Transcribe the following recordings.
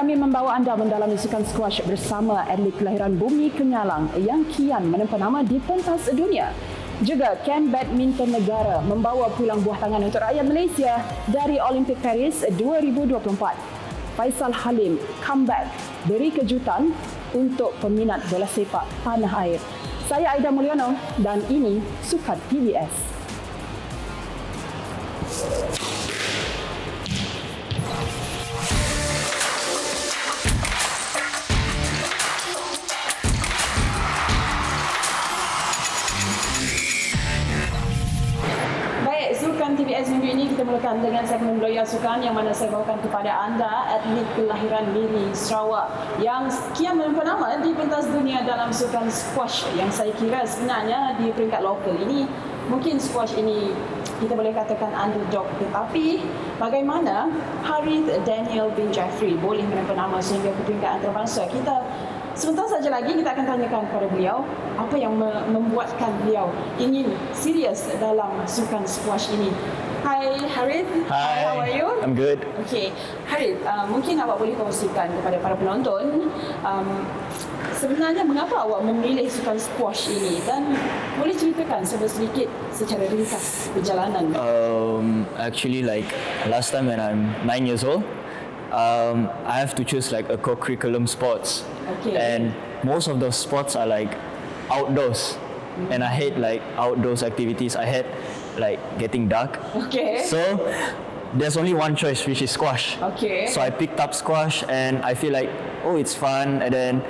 kami membawa anda mendalami sukan squash bersama atlet kelahiran Bumi Kenyalang yang kian menempa nama di pentas dunia. Juga Ken Badminton Negara membawa pulang buah tangan untuk rakyat Malaysia dari Olimpik Paris 2024. Faisal Halim comeback beri kejutan untuk peminat bola sepak tanah air. Saya Aida Mulyono dan ini Sukan TVS. Sukan TVS minggu ini kita mulakan dengan segmen Berjaya Sukan yang mana saya bawakan kepada anda atlet kelahiran diri Sarawak yang kian menempa nama di pentas dunia dalam sukan squash yang saya kira sebenarnya di peringkat lokal ini mungkin squash ini kita boleh katakan underdog, tetapi bagaimana Harith Danial Jefri boleh menempa nama sehingga ke peringkat antarabangsa. Sebentar saja lagi kita akan tanyakan kepada beliau apa yang membuatkan beliau ingin serius dalam sukan squash ini. Hai Harith. Hi, how are you? I'm good. Okay, Harith, mungkin awak boleh kongsikan kepada para penonton sebenarnya mengapa awak memilih sukan squash ini dan boleh ceritakan sedikit secara ringkas perjalanan. Actually, like last time when I'm 9 years old, I have to choose like a co-curriculum sports. Okay. And most of those sports are like outdoors. And I hate like outdoors activities. I hate like getting dark. Okay. So there's only one choice, which is squash. Okay. So I picked up squash and I feel like, oh, it's fun. And then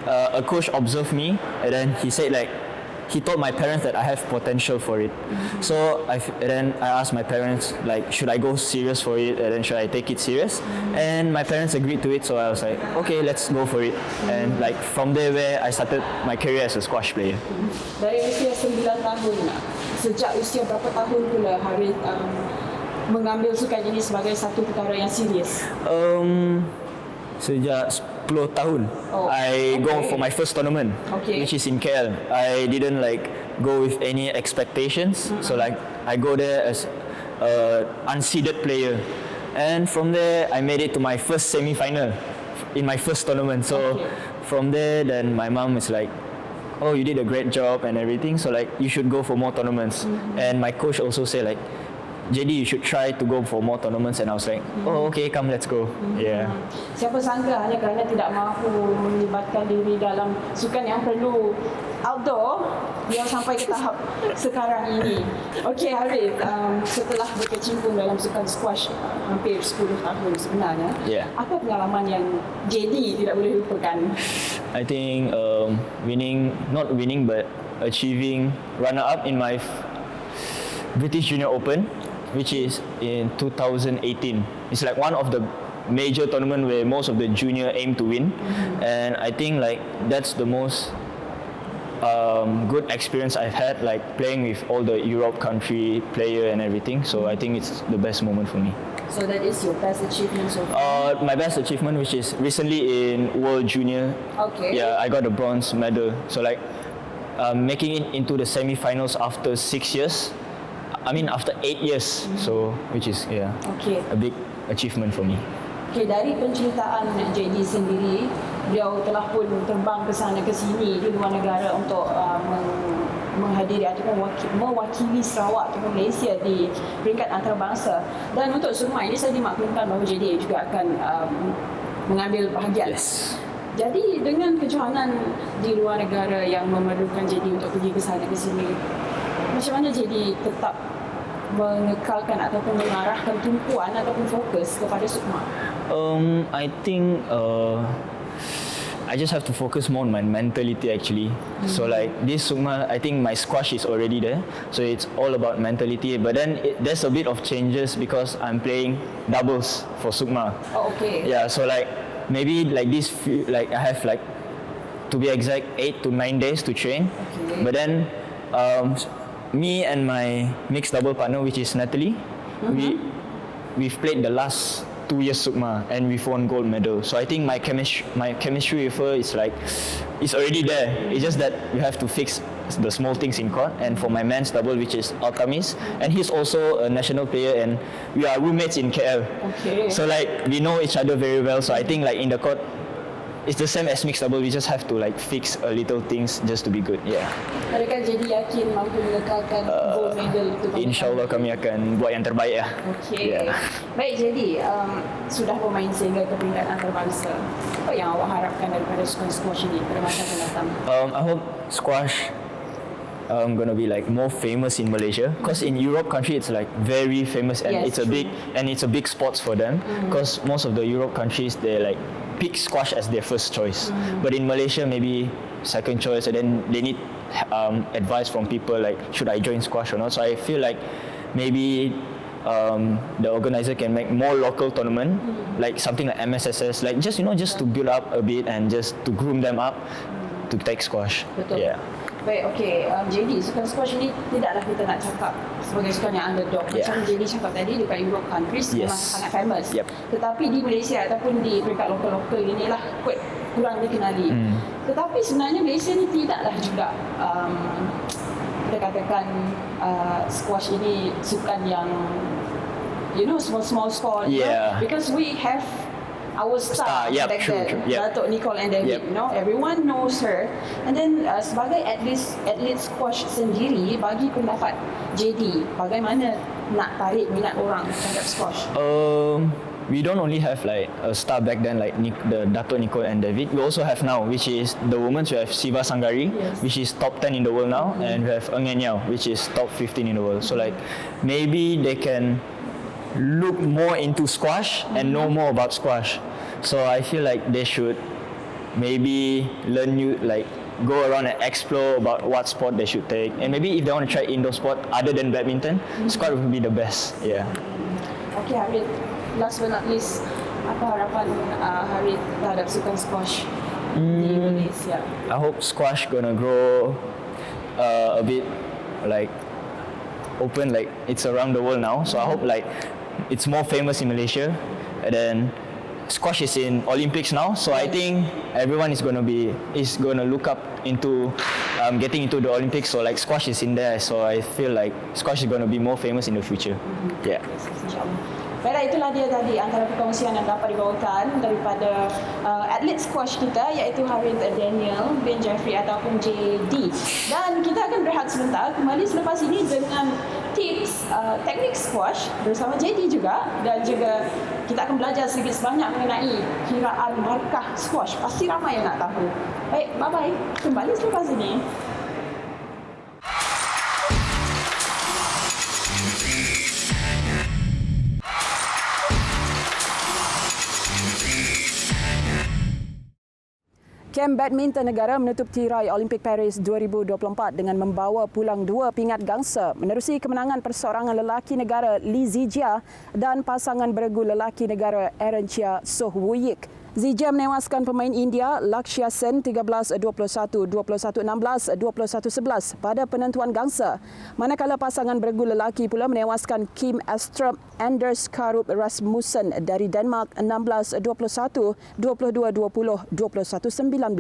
a coach observed me and then he said like, he told my parents that I have potential for it. So then I asked my parents like, should I go serious for it and then should I take it serious? And my parents agreed to it, so I was like, okay, let's go for it. And like from there where I started my career as a squash player. Dari usia 9 tahun, sejak usia berapa tahun pula Harith mengambil sukan ini sebagai satu perkara yang serius? Sejak 10 tahun. I go for my first tournament, which is in KL. I didn't like go with any expectations, so like I go there as a unseeded player, and from there I made it to my first semi-final in my first tournament. So from there, then my mom is like, "Oh, you did a great job and everything. So like you should go for more tournaments." And my coach also said like, "Jadi, you should try to go for more tournaments." And I was like, "Oh, okay, come, let's go." Yeah. Siapa sangka hanya kerana tidak mahu melibatkan diri dalam sukan yang perlu outdoor, dia sampai ke tahap sekarang ini. Okey, Harith, setelah berkecimpung dalam sukan squash hampir 10 tahun sebenarnya, apa pengalaman yang jadi tidak boleh lupakan? I think not winning, but achieving runner-up in my British Junior Open, which is in 2018. It's like one of the major tournament where most of the junior aim to win, and I think like that's the most good experience I've had, like playing with all the Europe country player and everything. So I think it's the best moment for me. So that is your best achievement so far? My best achievement, which is recently in World Junior. Okay. Yeah, I got a bronze medal. So like making it into the semi-finals after 6 years. I mean after 8 years, so which is a big achievement for me. Okay, dari penceritaan JD sendiri, beliau telah pun terbang ke sana ke sini di luar negara untuk menghadiri ataupun mewakili Sarawak ataupun Malaysia di peringkat antarabangsa. Dan untuk semua ini saya dimaklumkan bahawa JD juga akan mengambil bahagian. Yes. Jadi dengan kejohanan di luar negara yang memerlukan JD untuk pergi ke sana ke sini, macam mana JD tetap mengekalkan ataupun mengarahkan tumpuan ataupun fokus kepada SUKMA? I think I just have to focus more on my mentality actually. So like this SUKMA, I think my squash is already there, so it's all about mentality. But then there's a bit of changes because I'm playing doubles for SUKMA. Oh, okay. Yeah, so like maybe like this, like I have like, to be exact, 8 to 9 days to train. Okay. But then me and my mixed double partner, which is Natalie, we've played the last 2 years SUKMA and we've won gold medal. So I think my chemistry with her is like, it's already there. It's just that you have to fix the small things in court, and for my men's double, which is Altamis, and he's also a national player, and we are roommates in KL. Okay. So like we know each other very well. So I think like in the court, it's the same as mixed double. We just have to like fix a little things just to be good. Yeah. Adakah jadi yakin mampu mengekalkan gold medal itu? InsyaAllah kami akan buat yang terbaik lah. Okey. Yeah. Baik, jadi sudah bermain sehingga ke peringkat antarabangsa. Apa yang awak harapkan daripada sukan squash ini pada masa akan datang? I hope squash gonna be like more famous in Malaysia, because in Europe country it's like very famous, and Yes, it's a big sports for them, because most of the Europe countries they like pick squash as their first choice, but in Malaysia maybe second choice, and then they need advice from people like should I join squash or not. So I feel like maybe the organizer can make more local tournament, like something like MSSS, like just to build up a bit and just to groom them up to take squash. Betul. Yeah. Baik, okey. Jadi sukan squash ini tidaklah kita nak cakap sebagai sukan yang underdog. Macam jadi cakap tadi, dekat Europe countries memang sangat famous. Yep. Tetapi di Malaysia ataupun di peringkat lokal-lokal inilah kurang dikenali. Tetapi sebenarnya Malaysia ni tidaklah juga kita katakan squash ini sukan yang small sport. Yeah. Because we have our star Yep, back true, then, yep. Datuk Nicole and David, Yep. Everyone knows her. And then sebagai atlet squash sendiri, bagi pendapat JD, bagaimana nak tarik minat orang terhadap squash? We don't only have like a star back then like the Dato' Nicole and David. We also have now, which is the women. We have Siva Sanggari, which is top 10 in the world now, and we have Eng Yao, which is top 15 in the world. So like maybe they can look more into squash and know more about squash. So I feel like they should maybe learn go around and explore about what sport they should take, and maybe if they want to try indoor sport other than badminton, squash would be the best. Yeah. Okay, Harith, last but not least, apa harapan Harith terhadap sukan squash di Malaysia? I hope squash gonna grow a bit like open, like it's around the world now. So I hope like it's more famous in Malaysia, and then squash is in Olympics now. So I think everyone is gonna look up into getting into the Olympics. So like squash is in there. So I feel like squash is gonna be more famous in the future. Yeah. InsyaAllah. Baiklah, itulah dia tadi antara perkongsian yang dapat dibawakan daripada atlet squash kita, iaitu Harith Danial Jefri ataupun JD. Dan kita akan berehat sebentar, kembali selepas ini dengan tips teknik squash bersama JD juga, dan juga kita akan belajar sedikit sebanyak mengenai kiraan markah squash. Pasti ramai yang nak tahu. Baik, bye-bye. Kembali selepas ini. Kem badminton negara menutup tirai Olimpik Paris 2024 dengan membawa pulang 2 pingat gangsa menerusi kemenangan perseorangan lelaki negara Li Zijia dan pasangan beregu lelaki negara Aaron Chia Soh Woo-yik. Zijia menewaskan pemain India Lakshya Sen 13-21, 21-16, 21-11 pada penentuan gangsa. Manakala pasangan beregu lelaki pula menewaskan Kim Astrup Anders Karup Rasmussen dari Denmark 16-21, 22-20, 21-19.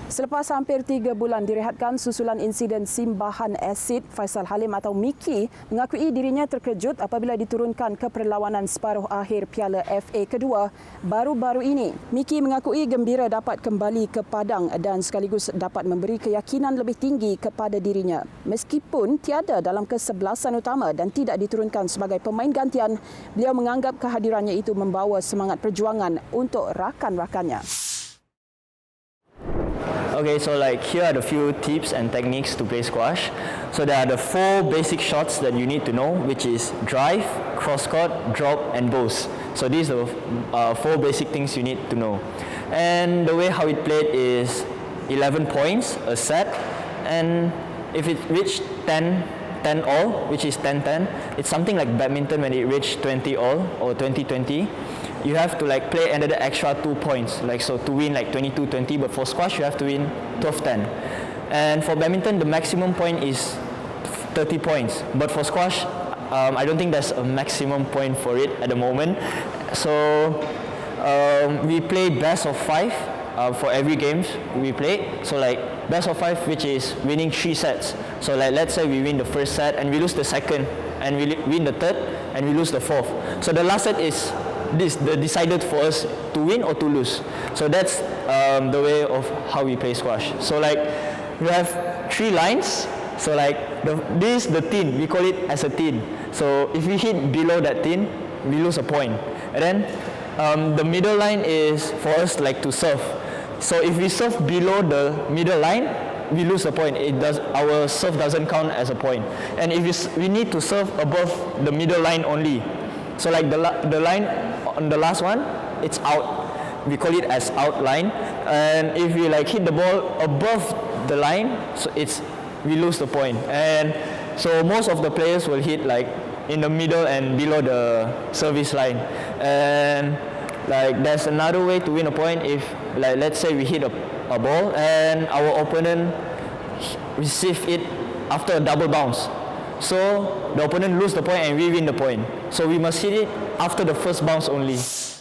Selepas hampir 3 bulan direhatkan susulan insiden simbahan asid, Faisal Halim atau Miki mengakui dirinya terkejut apabila diturunkan ke perlawanan separuh akhir Piala FA kedua baru-baru ini. Miki mengakui gembira dapat kembali ke padang dan sekaligus dapat memberi keyakinan lebih tinggi kepada dirinya. Meskipun tiada dalam kesebelasan utama dan tidak diturunkan sebagai pemain gantian, beliau menganggap kehadirannya itu membawa semangat perjuangan untuk rakan-rakannya. Okay, so like here are the few tips and techniques to play squash. So there are the 4 basic shots that you need to know, which is drive, cross court, drop and bows. So these are 4 basic things you need to know. And the way how it played is 11 points a set, and if it reached 10 all, which is 10-10, it's something like badminton when it reached 20 all or 20-20. You have to like play another extra 2 points, like so to win like 22-20, but for squash you have to win 12-10. And for badminton the maximum point is 30 points, but for squash I don't think there's a maximum point for it at the moment. So we play best of 5 for every game we play. So like best of 5, which is winning 3 sets. So like let's say we win the first set and we lose the second, and we win the third and we lose the fourth. So the last set is the decided for us to win or to lose. So that's the way of how we play squash. So like we have 3 lines. So like this is the tin. We call it as a tin. So if we hit below that tin, we lose a point. And then the middle line is for us like to serve. So if we serve below the middle line, we lose a point. Our serve doesn't count as a point. And if we need to serve above the middle line only. So like the line on the last one, it's out. We call it as out line. And if we like hit the ball above the line, so we lose the point. And so most of the players will hit like in the middle and below the service line. And like there's another way to win a point. If like let's say we hit a ball and our opponent receive it after a double bounce, so the opponent lose the point and we win the point. So we must hit it after the first bounce only. So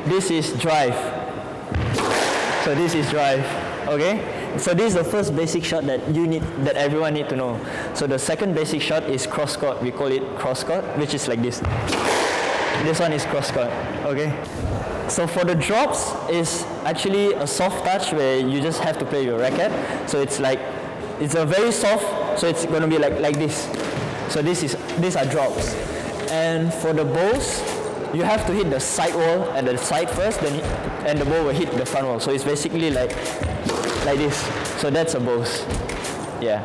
this is drive. So this is drive. Okay. So this is the first basic shot that everyone need to know. So the second basic shot is cross court. We call it cross court, which is like this. This one is cross court. Okay. So for the drops is actually a soft touch where you just have to play your racket. So it's a very soft. So it's going to be like this. So these are drops. And for the bows, you have to hit the side wall at the side first, and the ball will hit the front wall. So it's basically like this. So that's a bows. Yeah.